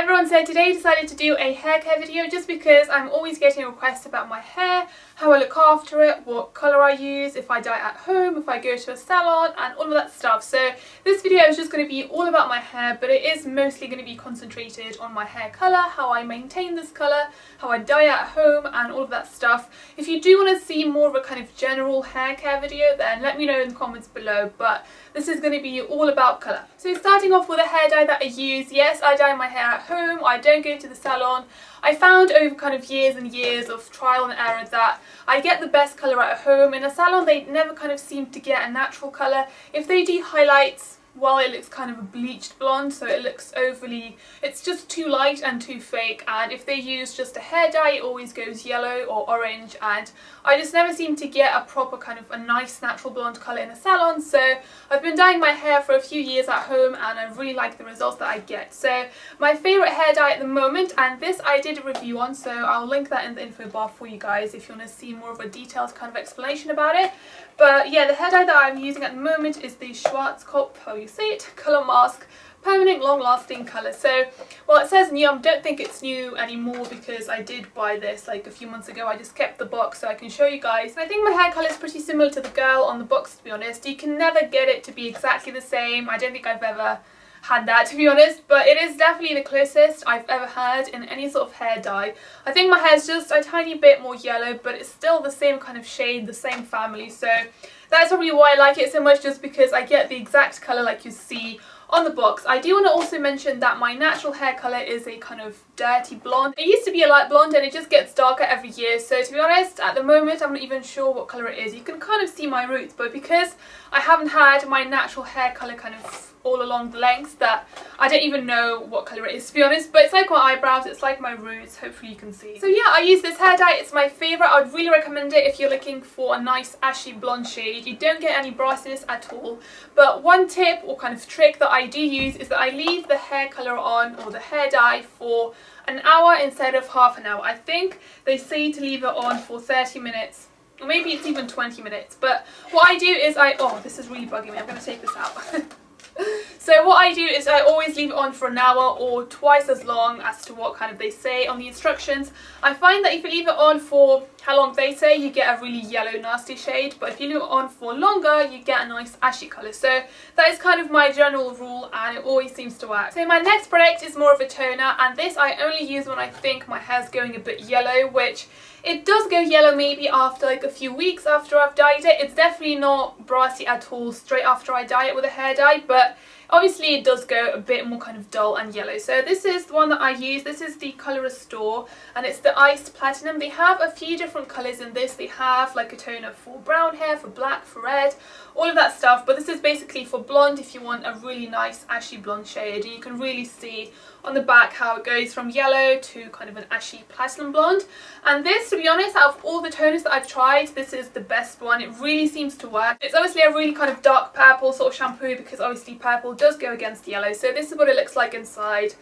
everyone, so today I decided to do a hair care video just because I'm always getting requests about my hair, how I look after it, what colour I use, if I dye at home, if I go to a salon and all of that stuff. So this video is just going to be all about my hair, but it is mostly going to be concentrated on my hair colour, how I maintain this colour, how I dye at home and all of that stuff. If you do want to see more of a kind of general hair care video, then let me know in the comments below, but this is going to be all about colour. So starting off with a hair dye that I use, yes, I dye my hair at home, I don't go to the salon. I found over kind of years and years of trial and error that I get the best colour at home. In a salon they never kind of seem to get a natural colour. If they do highlights, well, it looks kind of a bleached blonde, so it looks overly, it's just too light and too fake. And if they use just a hair dye, it always goes yellow or orange, and I just never seem to get a proper kind of a nice natural blonde colour in a salon. So I've been dyeing my hair for a few years at home and I really like the results that I get. So my favourite hair dye at the moment, and this I did a review on, so I'll link that in the info bar for you guys if you want to see more of a detailed kind of explanation about it. But yeah, the hair dye that I'm using at the moment is the Schwarzkopf, how you say it, Colour Mask Permanent Long Lasting Colour. So, well, it says new, I don't think it's new anymore because I did buy this like a few months ago. I just kept the box so I can show you guys. I think my hair colour is pretty similar to the girl on the box, to be honest. You can never get it to be exactly the same. I don't think I've ever had that, to be honest, but it is definitely the closest I've ever had in any sort of hair dye. I think my hair is just a tiny bit more yellow, but it's still the same kind of shade, the same family, so that's probably why I like it so much, just because I get the exact colour like you see on the box. I do want to also mention that my natural hair colour is a kind of dirty blonde. It used to be a light blonde and it just gets darker every year, so to be honest, at the moment I'm not even sure what colour it is. You can kind of see my roots, but because I haven't had my natural hair colour kind of all along the length, that I don't even know what colour it is, to be honest. But it's like my eyebrows, it's like my roots, hopefully you can see. So yeah, I use this hair dye, it's my favourite. I would really recommend it if you're looking for a nice ashy blonde shade. You don't get any brightness at all, but one tip or kind of trick that I do use is that I leave the hair colour on, or the hair dye, for an hour instead of half an hour. I think they say to leave it on for 30 minutes. Or maybe it's even 20 minutes. But what I do is oh, this is really bugging me. I'm going to take this out. So what I do is I always leave it on for an hour or twice as long as to what kind of they say on the instructions. I find that if you leave it on for how long they say, you get a really yellow nasty shade, but if you leave it on for longer you get a nice ashy colour. So that is kind of my general rule and it always seems to work. So my next product is more of a toner, and this I only use when I think my hair's going a bit yellow, which it does go yellow maybe after like a few weeks after I've dyed it. It's definitely not brassy at all straight after I dye it with a hair dye, but obviously it does go a bit more kind of dull and yellow. So this is the one that I use. This is the Colour Restore and it's the Iced Platinum. They have a few different colours in this. They have like a toner for brown hair, for black, for red, all of that stuff, but this is basically for blonde if you want a really nice ashy blonde shade. And you can really see on the back how it goes from yellow to kind of an ashy platinum blonde. And this, to be honest, out of all the toners that I've tried, this is the best one. It really seems to work. It's obviously a really kind of dark purple sort of shampoo because obviously purple does go against yellow. So this is what it looks like inside.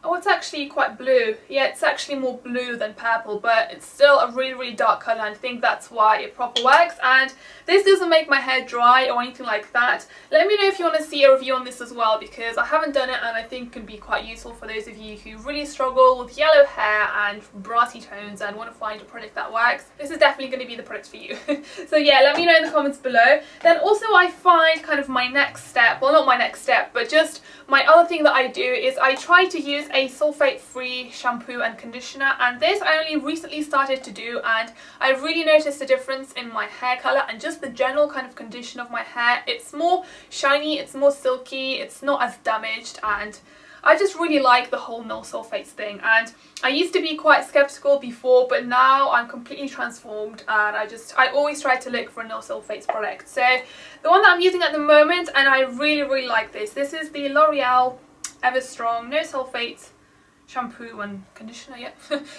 Oh, it's actually quite blue. Yeah, it's actually more blue than purple, but it's still a really, really dark colour, and I think that's why it proper works. And this doesn't make my hair dry or anything like that. Let me know if you want to see a review on this as well, because I haven't done it and I think it can be quite useful for those of you who really struggle with yellow hair and brassy tones and want to find a product that works. This is definitely going to be the product for you. So yeah, let me know in the comments below. Then also I find kind of my next step, well not my next step, but just my other thing that I do is I try to use a sulfate-free shampoo and conditioner, and this I only recently started to do, and I really noticed a difference in my hair colour and just the general kind of condition of my hair. It's more shiny, it's more silky, it's not as damaged, and I just really like the whole no sulfates thing. And I used to be quite skeptical before, but now I'm completely transformed and I always try to look for a no sulfates product. So the one that I'm using at the moment, and I really, really like this. This is the L'Oreal EverStrong No Sulfates shampoo and conditioner. Yeah.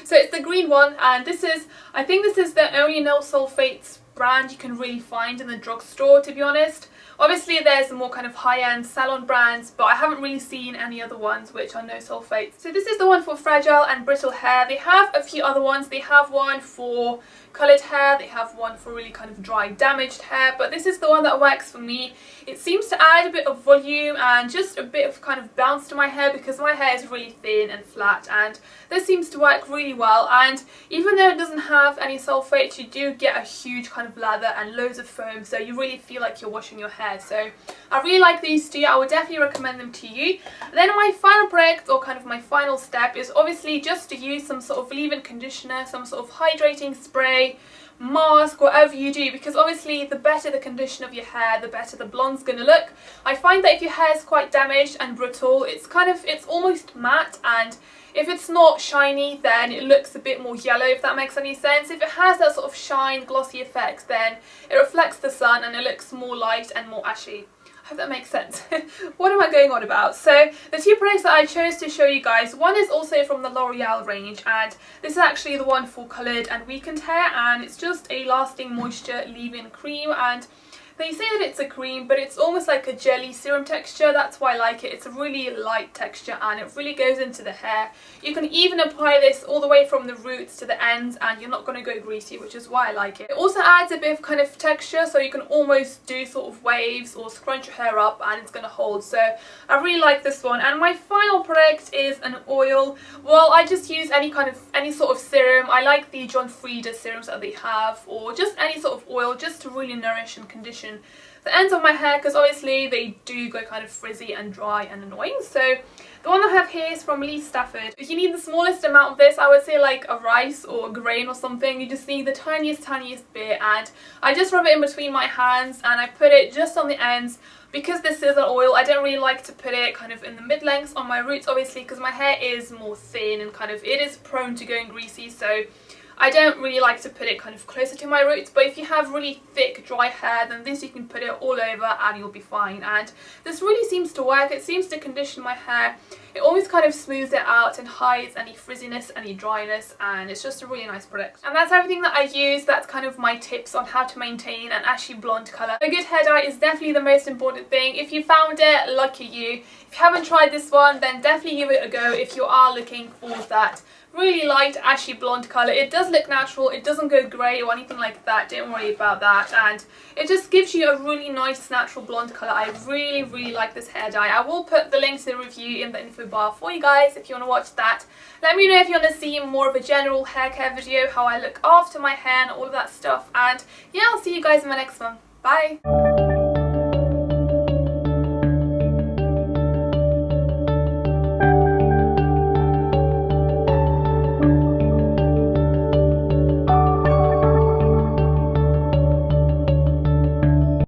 So it's the green one, and this is, I think this is the only no sulfates brand you can really find in the drugstore, to be honest. Obviously there's more kind of high-end salon brands, but I haven't really seen any other ones which are no sulfates. So this is the one for fragile and brittle hair. They have a few other ones. They have one for coloured hair, they have one for really kind of dry, damaged hair, but this is the one that works for me. It seems to add a bit of volume and just a bit of kind of bounce to my hair because my hair is really thin and flat, and this seems to work really well. And even though it doesn't have any sulfates, you do get a huge kind of lather and loads of foam, so you really feel like you're washing your hair. So I really like these two. I would definitely recommend them to you. And then my final product, or kind of my final step, is obviously just to use some sort of leave-in conditioner, some sort of hydrating spray, mask, whatever you do, because obviously the better the condition of your hair, the better the blonde's gonna look. I find that if your hair is quite damaged and brittle, it's almost matte, and if it's not shiny, then it looks a bit more yellow, if that makes any sense. If it has that sort of shine, glossy effect, then it reflects the sun and it looks more light and more ashy. I hope that makes sense. What am I going on about? So the two products that I chose to show you guys, one is also from the L'Oreal range, and this is actually the one for coloured and weakened hair, and it's just a lasting moisture leave-in cream. And they say that it's a cream, but it's almost like a jelly serum texture. That's why I like it. It's a really light texture and it really goes into the hair. You can even apply this all the way from the roots to the ends and you're not going to go greasy, which is why I like it. It also adds a bit of kind of texture, so you can almost do sort of waves or scrunch your hair up and it's going to hold. So I really like this one. And my final product is an oil. Well, I just use any sort of serum. I like the John Frieda serums that they have, or just any sort of oil, just to really nourish and condition the ends of my hair, because obviously they do go kind of frizzy and dry and annoying. So the one I have here is from Stafford. If you need the smallest amount of this, I would say like a rice or a grain or something. You just need the tiniest bit, and I just rub it in between my hands and I put it just on the ends. Because this is an oil, I don't really like to put it kind of in the mid-lengths on my roots, obviously, because my hair is more thin and it is prone to going greasy, so I don't really like to put it kind of closer to my roots. But if you have really thick, dry hair, then this you can put it all over and you'll be fine. And this really seems to work. It seems to condition my hair. It always kind of smooths it out and hides any frizziness, any dryness, and it's just a really nice product. And that's everything that I use. That's kind of my tips on how to maintain an ashy blonde colour. A good hair dye is definitely the most important thing. If you found it, lucky you. If you haven't tried this one, then definitely give it a go if you are looking for that really light ashy blonde colour. It does look natural, it doesn't go grey or anything like that, don't worry about that, and it just gives you a really nice natural blonde colour. I really like this hair dye. I will put the link to the review in the info bar for you guys if you want to watch that. Let me know if you want to see more of a general hair care video, how I look after my hair and all of that stuff, and yeah, I'll see you guys in my next one. Bye!